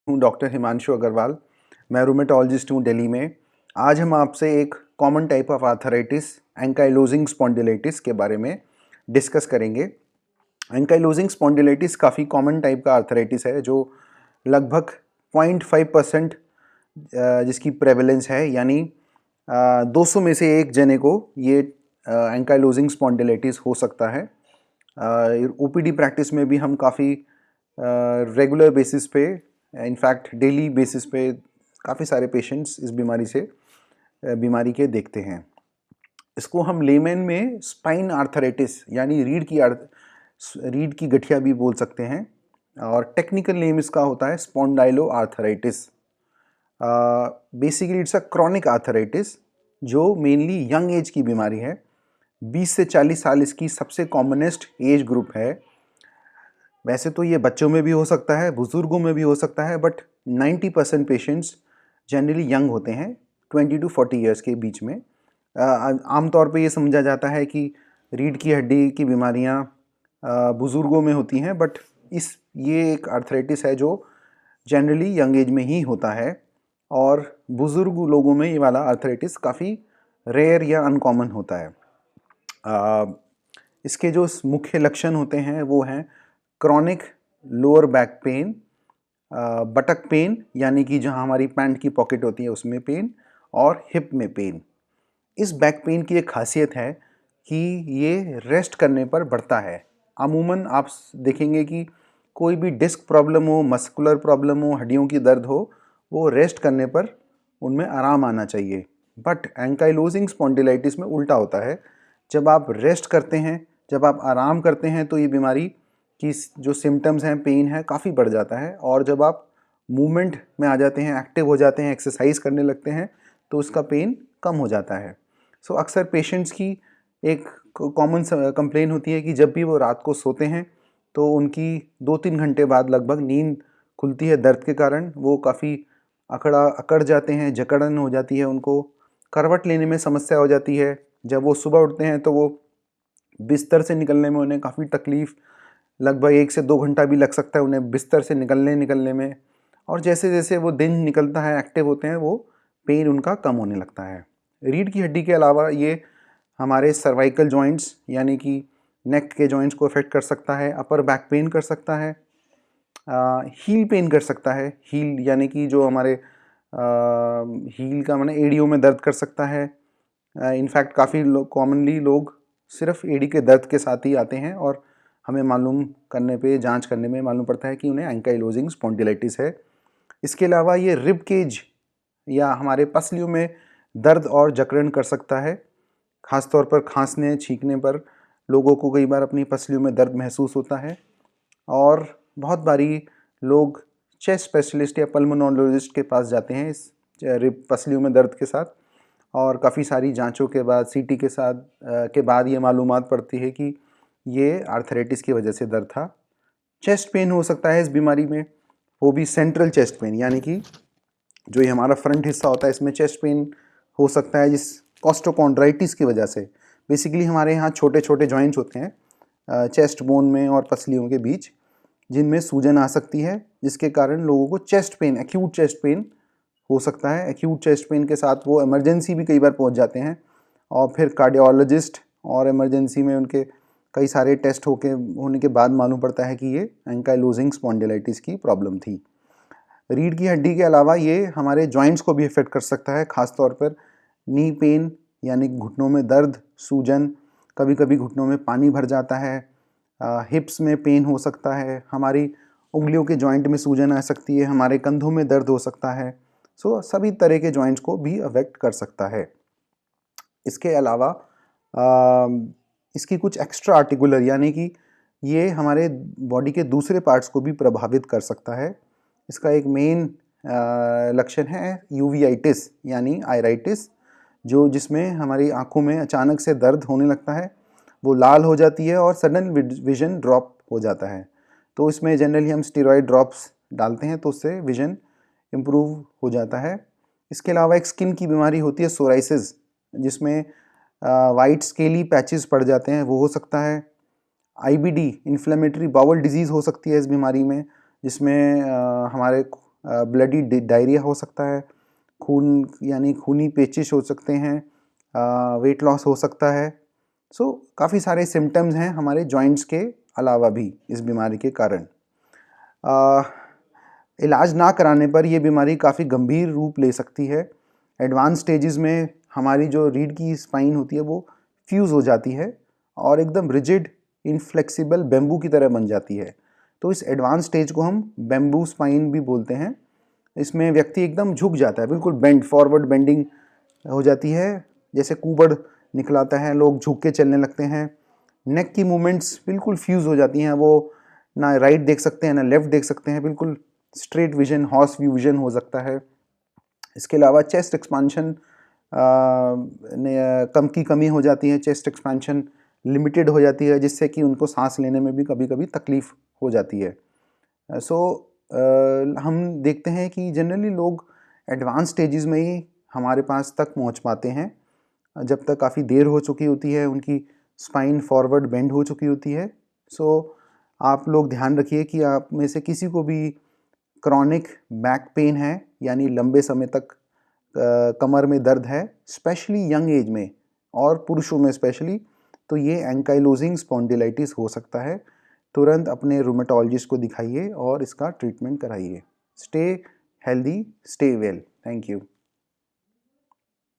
हूँ डॉक्टर हिमांशु अग्रवाल। मैं रूमेटोलॉजिस्ट हूँ दिल्ली में। आज हम आपसे एक common type of arthritis ankylosing spondylitis के बारे में डिस्कस करेंगे। एंकाइलोजिंग स्पॉन्डिलाइटिस काफ़ी कॉमन टाइप का आर्थराइटिस है जो लगभग 0.5% जिसकी प्रेवलेंस है, यानी 200 में से एक जने को ये एंकाइलोजिंग स्पॉन्डिलाइटिस हो सकता है। ओपीडी प्रैक्टिस में भी हम काफ़ी रेगुलर बेसिस पे, इनफैक्ट डेली बेसिस पे काफ़ी सारे पेशेंट्स इस बीमारी के देखते हैं। इसको हम लेमन में स्पाइन आर्थराइटिस यानी रीढ़ की गठिया भी बोल सकते हैं, और टेक्निकल नेम इसका होता है spondyloarthritis. Basically it's a chronic arthritis जो मेनली यंग एज की बीमारी है। 20 से 40 साल इसकी सबसे कॉमनेस्ट एज ग्रुप है। वैसे तो ये बच्चों में भी हो सकता है, बुजुर्गों में भी हो सकता है, बट 90% पेशेंट्स जनरली यंग होते हैं, 20 टू 40 ईयर्स के बीच में। आमतौर पे ये समझा जाता है कि रीढ़ की हड्डी की बीमारियां बुजुर्गों में होती हैं, बट ये एक आर्थराइटिस है जो जनरली यंग एज में ही होता है, और बुजुर्ग लोगों में ये वाला आर्थराइटिस काफ़ी रेयर या अनकॉमन होता है। इसके जो मुख्य लक्षण होते हैं वो हैं chronic lower back pain, बटक pen यानी कि जहां हमारी पैंट की पॉकेट होती है उसमें पेन, और हिप में पेन। इस बैक पेन की एक खासियत है कि ये रेस्ट करने पर बढ़ता है। अमूमन आप देखेंगे कि कोई भी डिस्क प्रॉब्लम हो, मस्कुलर प्रॉब्लम हो, हड्डियों की दर्द हो, वो रेस्ट करने पर उनमें आराम आना चाहिए। बट एंकाइलोजिंग स्पॉन्डिलाइटिस में उल्टा होता है। जब आप रेस्ट करते हैं, जब आप आराम करते हैं, तो ये बीमारी की जो सिम्टम्स हैं, पेन है, काफ़ी बढ़ जाता है। और जब आप मूवमेंट में आ जाते हैं, एक्टिव हो जाते हैं, एक्सरसाइज करने लगते हैं, तो उसका पेन कम हो जाता है। सो अक्सर पेशेंट्स की एक कॉमन कंप्लेन होती है कि जब भी वो रात को सोते हैं तो उनकी 2-3 घंटे बाद लगभग नींद खुलती है। दर्द के कारण वो काफ़ी अकड़ जाते हैं, जकड़न हो जाती है, उनको करवट लेने में समस्या हो जाती है। जब वो सुबह उठते हैं तो वो बिस्तर से निकलने में उन्हें काफ़ी तकलीफ़, लगभग 1 से 2 घंटा भी लग सकता है उन्हें बिस्तर से निकलने में। और जैसे जैसे वो दिन निकलता है, एक्टिव होते हैं, वो पेन उनका कम होने लगता है। रीढ़ की हड्डी के अलावा ये हमारे सर्वाइकल जॉइंट्स यानी कि नेक के जॉइंट्स को अफेक्ट कर सकता है, अपर बैक पेन कर सकता है, हील पेन कर सकता है। हील यानी कि जो हमारे हील का माने एड़ियों में दर्द कर सकता है। इनफैक्ट काफ़ी कॉमनली लोग सिर्फ एड़ी के दर्द के साथ ही आते हैं, और हमें मालूम करने पे, जांच करने में मालूम पड़ता है कि उन्हें एंकाइलोजिंग स्पॉन्डिलाइटिस है। इसके अलावा ये रिब केज या हमारे पसलियों में दर्द और जकड़न कर सकता है। ख़ासतौर पर खांसने छींकने पर लोगों को कई बार अपनी पसलियों में दर्द महसूस होता है। और बहुत बारी लोग चेस्ट स्पेशलिस्ट या पल्मोनोलॉजिस्ट के पास जाते हैं इस रिब पसलियों में दर्द के साथ, और काफ़ी सारी जांचों के बाद, सीटी के साथ के बाद ये मालूमात पड़ती है कि ये आर्थराइटिस की वजह से दर्द था। चेस्ट पेन हो सकता है इस बीमारी में, वो भी सेंट्रल चेस्ट पेन, यानी कि जो ये हमारा फ्रंट हिस्सा होता है इसमें चेस्ट पेन हो सकता है, जिस कॉस्टोकॉन्ड्राइटिस की वजह से। बेसिकली हमारे यहाँ छोटे छोटे जॉइंट्स होते हैं चेस्ट बोन में और पसलियों के बीच, जिनमें सूजन आ सकती है, जिसके कारण लोगों को chest pain, acute chest pain हो सकता है। एक्यूट चेस्ट पेन के साथ वो इमरजेंसी भी कई बार पहुंच जाते हैं, और फिर कार्डियोलॉजिस्ट और इमरजेंसी में उनके कई सारे टेस्ट होने के बाद मालूम पड़ता है कि ये एंकाइलोजिंग स्पॉन्डिलाइटिस की प्रॉब्लम थी। रीढ़ की हड्डी के अलावा ये हमारे जॉइंट्स को भी इफेक्ट कर सकता है, ख़ासतौर पर नी पेन यानी घुटनों में दर्द, सूजन, कभी कभी घुटनों में पानी भर जाता है, हिप्स में पेन हो सकता है, हमारी उंगलियों के जॉइंट में सूजन आ सकती है, हमारे कंधों में दर्द हो सकता है। सो सभी तरह के जॉइंट्स को भी अफेक्ट कर सकता है। इसके अलावा इसकी कुछ एक्स्ट्रा आर्टिकुलर यानी कि ये हमारे बॉडी के दूसरे पार्ट्स को भी प्रभावित कर सकता है। इसका एक मेन लक्षण है यूवीआइटिस यानी आयराइटिस, जिसमें हमारी आँखों में अचानक से दर्द होने लगता है, वो लाल हो जाती है और सडन विजन ड्रॉप हो जाता है। तो इसमें जनरली हम स्टेरॉयड ड्रॉप्स डालते हैं, तो उससे विजन इम्प्रूव हो जाता है। इसके अलावा एक स्किन की बीमारी होती है सोराइसिस, जिसमें वाइट स्केली पैचेस पड़ जाते हैं, वो हो सकता है। आईबीडी इन्फ्लेमेटरी बाउल डिजीज़ हो सकती है इस बीमारी में, जिसमें हमारे ब्लडी डायरिया हो सकता है, खून यानी खूनी पेचिश हो सकते हैं, वेट लॉस हो सकता है। सो काफ़ी सारे सिम्टम्स हैं हमारे जॉइंट्स के अलावा भी इस बीमारी के कारण। इलाज ना कराने पर यह बीमारी काफ़ी गंभीर रूप ले सकती है। एडवांस स्टेजेस में हमारी जो रीढ़ की स्पाइन होती है वो फ्यूज़ हो जाती है और एकदम रिजिड इनफ्लेक्सिबल बेम्बू की तरह बन जाती है। तो इस एडवांस स्टेज को हम बेम्बू स्पाइन भी बोलते हैं। इसमें व्यक्ति एकदम झुक जाता है, बिल्कुल फॉरवर्ड बेंडिंग हो जाती है, जैसे कुबड़ निकलाता है, लोग झुक के चलने लगते हैं। नेक की मूवमेंट्स बिल्कुल फ्यूज़ हो जाती हैं, वो ना राइट देख सकते हैं ना लेफ़्ट देख सकते हैं, बिल्कुल straight vision, horse view vision हो सकता है। इसके अलावा चेस्ट एक्सपांशन कम की कमी हो जाती है, चेस्ट एक्सपेंशन लिमिटेड हो जाती है, जिससे कि उनको सांस लेने में भी कभी कभी तकलीफ़ हो जाती है। हम देखते हैं कि जनरली लोग एडवांस स्टेजेस में ही हमारे पास तक पहुंच पाते हैं, जब तक काफ़ी देर हो चुकी होती है, उनकी स्पाइन फॉरवर्ड बेंड हो चुकी होती है। आप लोग ध्यान रखिए कि आप में से किसी को भी क्रॉनिक बैक पेन है, यानी लंबे समय तक कमर में दर्द है, स्पेशली यंग एज में और पुरुषों में स्पेशली, तो ये एंकाइलोजिंग स्पॉन्डिलाइटिस हो सकता है। तुरंत अपने रूमेटोलॉजिस्ट को दिखाइए और इसका ट्रीटमेंट कराइए। Stay healthy, stay well. Thank you.